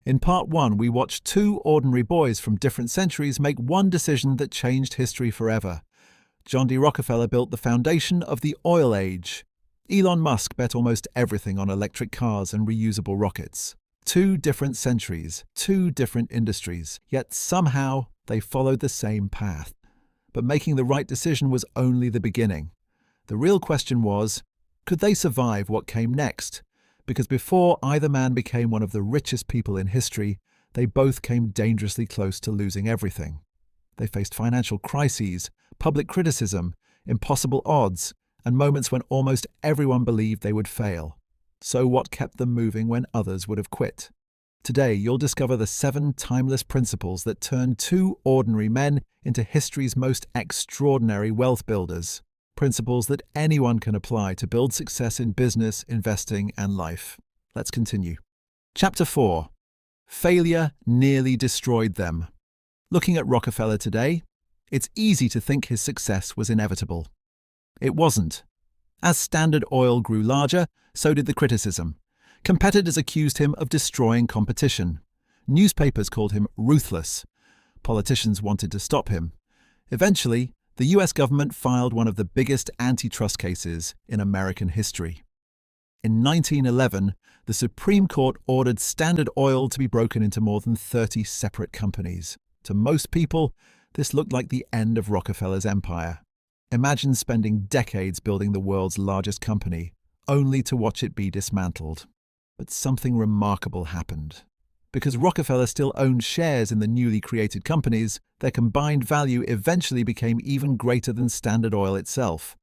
In part 1, we watched two ordinary boys from different centuries make one decision that changed history forever. John D. Rockefeller built the foundation of the oil age. Elon Musk bet almost everything on electric cars and reusable rockets. Two different centuries, two different industries, yet somehow they followed the same path. But making the right decision was only the beginning. The real question was, could they survive what came next? Because before either man became one of the richest people in history, they both came dangerously close to losing everything. They faced financial crises, public criticism, impossible odds, and moments when almost everyone believed they would fail. So what kept them moving when others would have quit? Today, you'll discover the 7 timeless principles that turned two ordinary men into history's most extraordinary wealth builders. Principles that anyone can apply to build success in business, investing, and life. Let's continue. Chapter 4. Failure nearly destroyed them. Looking at Rockefeller today, it's easy to think his success was inevitable. It wasn't. As Standard Oil grew larger, so did the criticism. Competitors accused him of destroying competition. Newspapers called him ruthless. Politicians wanted to stop him. Eventually, the US government filed one of the biggest antitrust cases in American history. In 1911, the Supreme Court ordered Standard Oil to be broken into more than 30 separate companies. To most people, this looked like the end of Rockefeller's empire. Imagine spending decades building the world's largest company, only to watch it be dismantled. But something remarkable happened. Because Rockefeller still owned shares in the newly created companies, their combined value eventually became even greater than Standard Oil itself.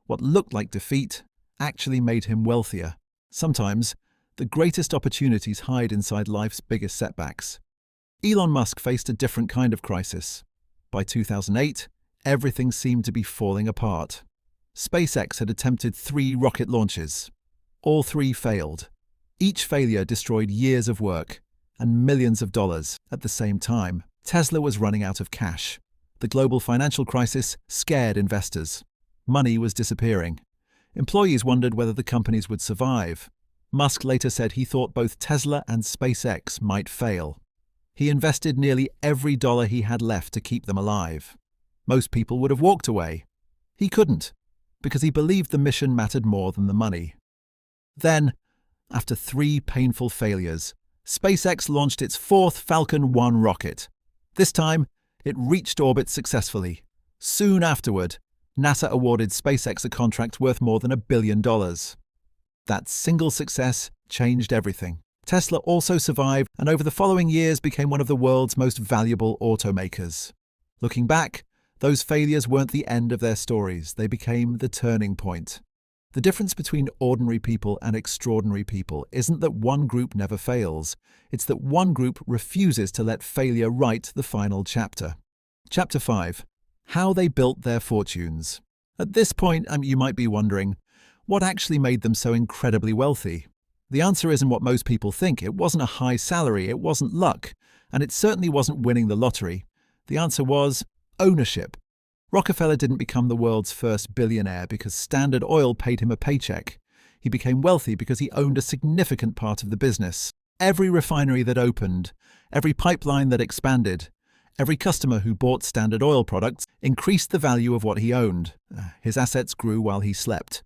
What looked like defeat actually made him wealthier. Sometimes, the greatest opportunities hide inside life's biggest setbacks. Elon Musk faced a different kind of crisis. By 2008, everything seemed to be falling apart. SpaceX had attempted 3 rocket launches. All 3 failed. Each failure destroyed years of work and millions of dollars. At the same time, Tesla was running out of cash. The global financial crisis scared investors. Money was disappearing. Employees wondered whether the companies would survive. Musk later said he thought both Tesla and SpaceX might fail. He invested nearly every dollar he had left to keep them alive. Most people would have walked away. He couldn't, because he believed the mission mattered more than the money. Then, after 3 painful failures, SpaceX launched its 4th Falcon 1 rocket. This time, it reached orbit successfully. Soon afterward, NASA awarded SpaceX a contract worth more than $1 billion. That single success changed everything. Tesla also survived and over the following years became one of the world's most valuable automakers. Looking back, those failures weren't the end of their stories. They became the turning point. The difference between ordinary people and extraordinary people isn't that one group never fails. It's that one group refuses to let failure write the final chapter. Chapter 5. How they built their fortunes. At this point, you might be wondering, what actually made them so incredibly wealthy? The answer isn't what most people think. It wasn't a high salary, it wasn't luck, and it certainly wasn't winning the lottery. The answer was ownership. Rockefeller didn't become the world's first billionaire because Standard Oil paid him a paycheck. He became wealthy because he owned a significant part of the business. Every refinery that opened, every pipeline that expanded, every customer who bought Standard Oil products increased the value of what he owned. His assets grew while he slept.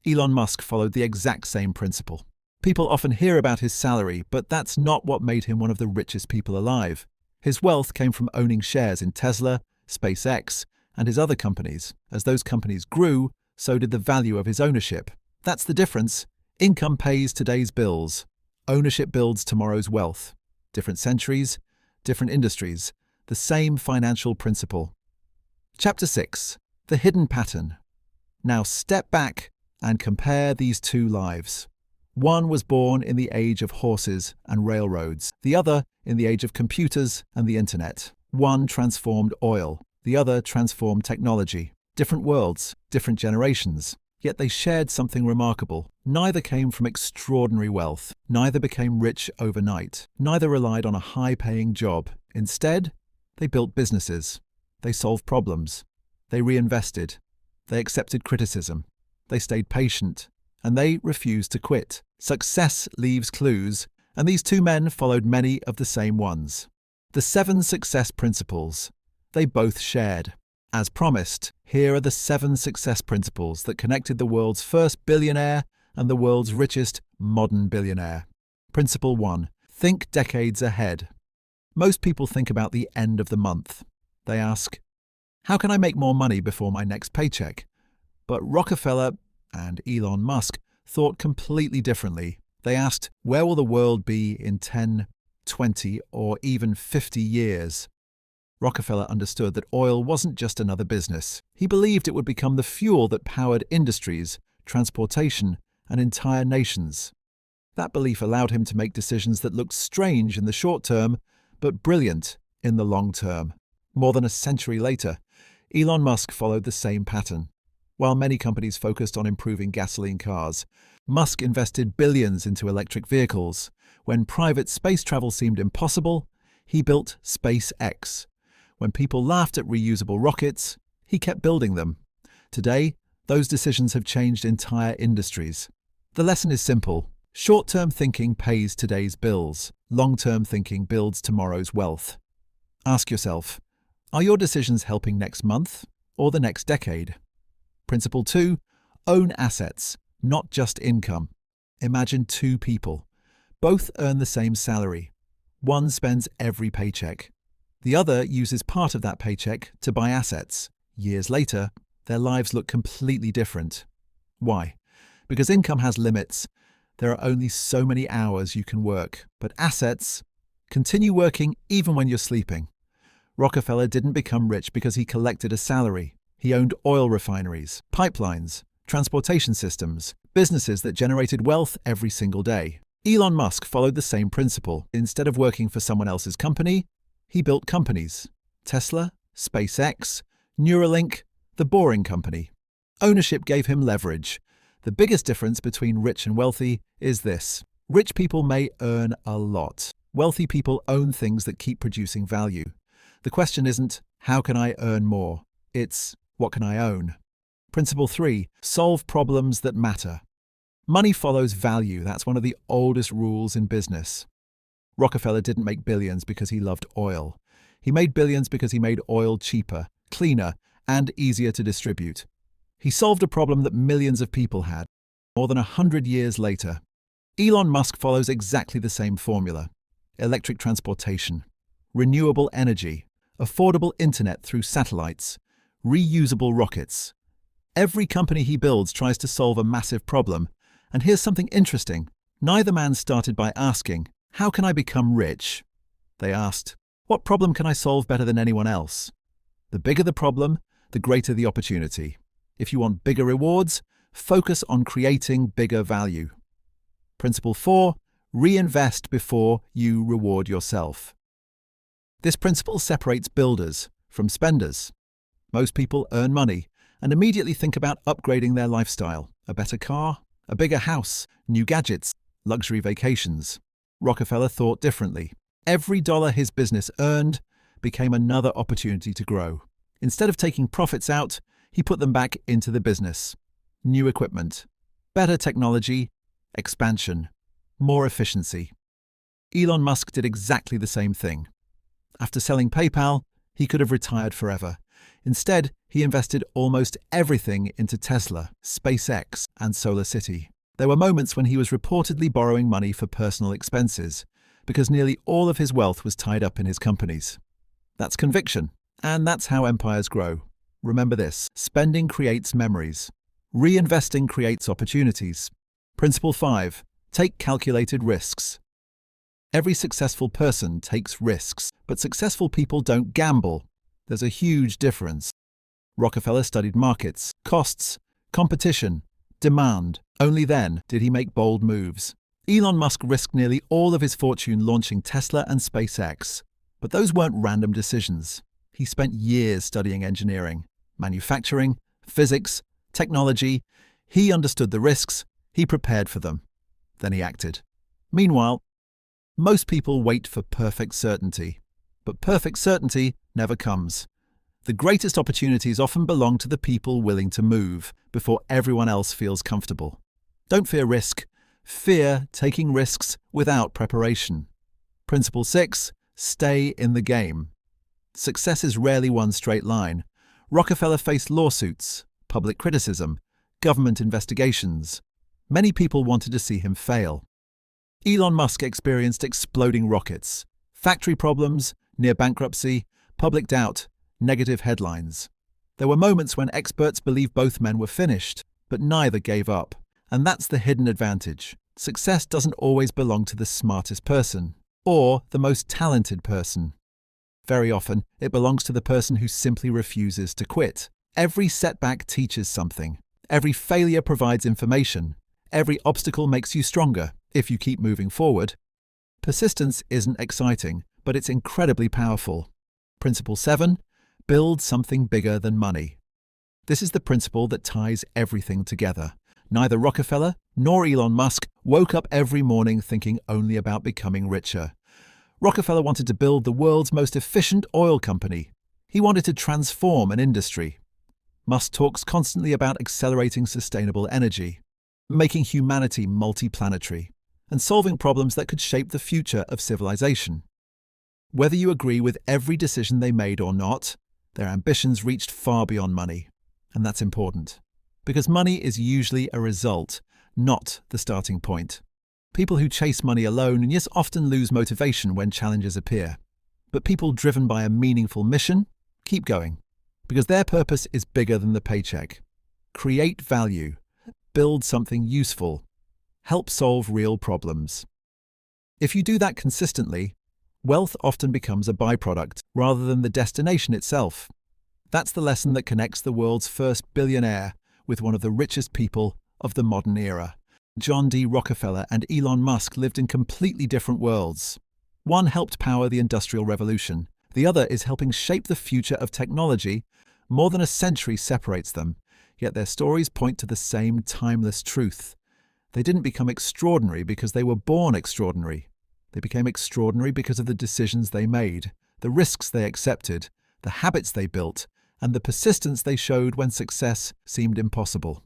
Elon Musk followed the exact same principle. People often hear about his salary, but that's not what made him one of the richest people alive. His wealth came from owning shares in Tesla, SpaceX, and his other companies. As those companies grew, so did the value of his ownership. That's the difference. Income pays today's bills. Ownership builds tomorrow's wealth. Different centuries, different industries, the same financial principle. Chapter 6. The Hidden Pattern. Now step back and compare these two lives. One was born in the age of horses and railroads, the other in the age of computers and the internet. One transformed oil, the other transformed technology. Different worlds, different generations. Yet they shared something remarkable. Neither came from extraordinary wealth. Neither became rich overnight. Neither relied on a high-paying job. Instead, they built businesses. They solved problems. They reinvested. They accepted criticism. They stayed patient. And they refused to quit. Success leaves clues, And these two men followed many of the same ones. The 7 success principles they both shared. As promised, here are the 7 success principles that connected the world's first billionaire and the world's richest modern billionaire. Principle 1. Think decades ahead. Most people think about the end of the month. They ask, how can I make more money before my next paycheck? But Rockefeller and Elon Musk thought completely differently. They asked, where will the world be in 10, 20, or even 50 years? Rockefeller understood that oil wasn't just another business. He believed it would become the fuel that powered industries, transportation, and entire nations. That belief allowed him to make decisions that looked strange in the short term, but brilliant in the long term. More than a century later, Elon Musk followed the same pattern. While many companies focused on improving gasoline cars, Musk invested billions into electric vehicles. When private space travel seemed impossible, he built SpaceX. When people laughed at reusable rockets, he kept building them. Today, those decisions have changed entire industries. The lesson is simple. Short-term thinking pays today's bills. Long-term thinking builds tomorrow's wealth. Ask yourself, are your decisions helping next month or the next decade? Principle 2. Own assets, not just income. Imagine 2 people. Both earn the same salary. One spends every paycheck. The other uses part of that paycheck to buy assets. Years later, their lives look completely different. Why? Because income has limits. There are only so many hours you can work, but assets continue working even when you're sleeping. Rockefeller didn't become rich because he collected a salary. He owned oil refineries, pipelines, transportation systems, businesses that generated wealth every single day. Elon Musk followed the same principle. Instead of working for someone else's company, he built companies. Tesla, SpaceX, Neuralink, the Boring Company. Ownership gave him leverage. The biggest difference between rich and wealthy is this. Rich people may earn a lot. Wealthy people own things that keep producing value. The question isn't, how can I earn more? It's, what can I own? Principle 3. Solve problems that matter. Money follows value. That's one of the oldest rules in business. Rockefeller didn't make billions because he loved oil. He made billions because he made oil cheaper, cleaner, and easier to distribute. He solved a problem that millions of people had. More than 100 years later, Elon Musk follows exactly the same formula. Electric transportation, renewable energy, affordable internet through satellites, reusable rockets. Every company he builds tries to solve a massive problem. And here's something interesting. Neither man started by asking, how can I become rich? They asked, what problem can I solve better than anyone else? The bigger the problem, the greater the opportunity. If you want bigger rewards, focus on creating bigger value. Principle 4. Reinvest before you reward yourself. This principle separates builders from spenders. Most people earn money and immediately think about upgrading their lifestyle. A better car, a bigger house, new gadgets, luxury vacations. Rockefeller thought differently. Every dollar his business earned became another opportunity to grow. Instead of taking profits out, he put them back into the business. New equipment, better technology, expansion, more efficiency. Elon Musk did exactly the same thing. After selling PayPal, he could have retired forever. Instead, he invested almost everything into Tesla, SpaceX, and SolarCity. There were moments when he was reportedly borrowing money for personal expenses, because nearly all of his wealth was tied up in his companies. That's conviction, and that's how empires grow. Remember this: spending creates memories. Reinvesting creates opportunities. Principle 5. Take calculated risks. Every successful person takes risks, but successful people don't gamble. There's a huge difference. Rockefeller studied markets, costs, competition, demand. Only then did he make bold moves. Elon Musk risked nearly all of his fortune launching Tesla and SpaceX. But those weren't random decisions. He spent years studying engineering, manufacturing, physics, technology. He understood the risks, he prepared for them. Then he acted. Meanwhile, most people wait for perfect certainty. But perfect certainty never comes. The greatest opportunities often belong to the people willing to move before everyone else feels comfortable. Don't fear risk, Fear taking risks without preparation. Principle 6. Stay in the game. Success is rarely one straight line. Rockefeller faced lawsuits, public criticism, government investigations. Many people wanted to see him fail. Elon Musk experienced exploding rockets, factory problems, near bankruptcy, public doubt, negative headlines. There were moments when experts believed both men were finished, but neither gave up. And that's the hidden advantage. Success doesn't always belong to the smartest person or the most talented person. Very often, it belongs to the person who simply refuses to quit. Every setback teaches something. Every failure provides information. Every obstacle makes you stronger if you keep moving forward. Persistence isn't exciting, but it's incredibly powerful. Principle 7. Build something bigger than money. This is the principle that ties everything together. Neither Rockefeller nor Elon Musk woke up every morning thinking only about becoming richer. Rockefeller wanted to build the world's most efficient oil company. He wanted to transform an industry. Musk talks constantly about accelerating sustainable energy, making humanity multiplanetary, and solving problems that could shape the future of civilization. Whether you agree with every decision they made or not, their ambitions reached far beyond money. And that's important, because money is usually a result, not the starting point. People who chase money alone often lose motivation when challenges appear. But people driven by a meaningful mission keep going, because their purpose is bigger than the paycheck. Create value, build something useful, help solve real problems. If you do that consistently, wealth often becomes a byproduct rather than the destination itself. That's the lesson that connects the world's first billionaire with one of the richest people of the modern era. John D. Rockefeller and Elon Musk lived in completely different worlds. One helped power the Industrial Revolution. The other is helping shape the future of technology. More than a century separates them, yet their stories point to the same timeless truth. They didn't become extraordinary because they were born extraordinary. They became extraordinary because of the decisions they made, the risks they accepted, the habits they built, and the persistence they showed when success seemed impossible.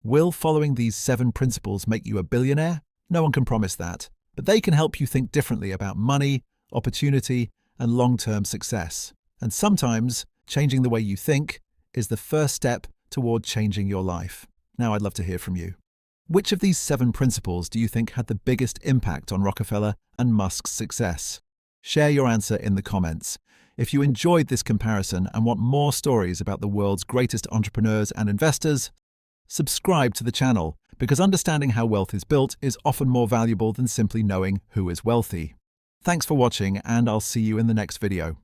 Will following these 7 principles make you a billionaire? No one can promise that, but they can help you think differently about money, opportunity, and long-term success. And sometimes, changing the way you think is the first step toward changing your life. Now I'd love to hear from you. Which of these 7 principles do you think had the biggest impact on Rockefeller and Musk's success? Share your answer in the comments. If you enjoyed this comparison and want more stories about the world's greatest entrepreneurs and investors, subscribe to the channel, because understanding how wealth is built is often more valuable than simply knowing who is wealthy. Thanks for watching, and I'll see you in the next video.